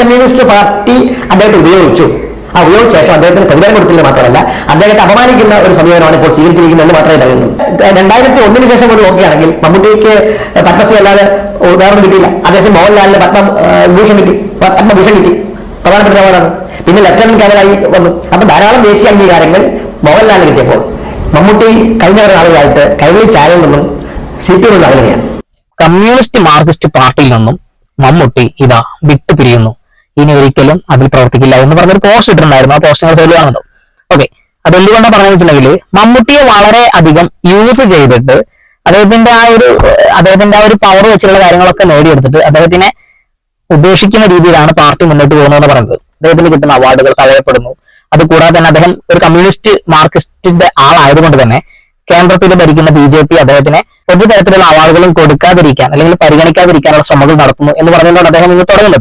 Communist party അദ്ദേഹത്തെ ഉപയോഗിച്ചു. ആ ഉപയോഗിച്ച ശേഷം അദ്ദേഹത്തിന് പ്രതിഫലം കൊടുത്തില്ല മാത്രമല്ല അദ്ദേഹത്തെ അപമാനിക്കുന്ന ഒരു സമീപനമാണ് ഇപ്പോൾ സ്വീകരിച്ചിരിക്കുന്നതെന്ന് മാത്രമേ പറയുന്നു. 2001 ശേഷം ഒരു നോക്കുകയാണെങ്കിൽ മമ്മൂട്ടിക്ക് പത്മശ്രീ അല്ലാതെ വേറൊന്നും കിട്ടിയില്ല. അതേസമയം മോഹൻലാലിന് പത്മഭൂഷൺ കിട്ടി, പ്രധാനപ്പെട്ട അവാർഡാണ്. പിന്നെ ലഫ്റ്റനന്റ് കേണലായി വന്നു. അപ്പൊ ധാരാളം ദേശീയ അംഗീകാരങ്ങൾ മോഹൻലാലിന് കിട്ടിയപ്പോൾ മമ്മൂട്ടി കഴിഞ്ഞ ഒരു നാളുകളായിട്ട് കൈരളി ചാനലിൽ നിന്നും CPM അകലുകയാണ്. കമ്മ്യൂണിസ്റ്റ് മാർക്സിസ്റ്റ് പാർട്ടിയിൽ നിന്നും മമ്മൂട്ടി ഇതാ വിട്ടുപിരിയുന്നു, ഇനി ഒരിക്കലും അതിൽ പ്രവർത്തിക്കില്ല എന്ന് പറഞ്ഞൊരു പോസ്റ്റ് ഇട്ടിട്ടുണ്ടായിരുന്നു. ആ പോസ്റ്റ് നിങ്ങൾ സൈഡിൽ കാണുന്നുണ്ടോ? ഓക്കെ, അതെന്തുകൊണ്ടാണ് പറഞ്ഞതെന്ന് വെച്ചിട്ടുണ്ടെങ്കിൽ മമ്മൂട്ടിയെ വളരെ അധികം യൂസ് ചെയ്തിട്ട് അദ്ദേഹത്തിന്റെ ആ ഒരു പവർ വെച്ചിട്ടുള്ള കാര്യങ്ങളൊക്കെ നേടിയെടുത്തിട്ട് അദ്ദേഹത്തിനെ ഉപേക്ഷിക്കുന്ന രീതിയിലാണ് പാർട്ടി മുന്നോട്ട് പോകുന്നതെന്ന് പറയുന്നത്. അദ്ദേഹത്തിന് കിട്ടുന്ന അവാർഡുകൾ തടയപ്പെടുന്നു. അതുകൂടാതെ തന്നെ അദ്ദേഹം ഒരു കമ്മ്യൂണിസ്റ്റ് മാർക്സിസ്റ്റിന്റെ ആളായതുകൊണ്ട് തന്നെ കേന്ദ്രത്തിൽ ഭരിക്കുന്ന BJP അദ്ദേഹത്തിന് ഒരു തരത്തിലുള്ള അവാർഡുകളും കൊടുക്കാതിരിക്കാൻ അല്ലെങ്കിൽ പരിഗണിക്കാതിരിക്കാനുള്ള ശ്രമങ്ങൾ നടത്തുന്നു എന്ന് പറഞ്ഞുകൊണ്ടാണ് അദ്ദേഹം ഇന്ന് തുടങ്ങുന്നത്.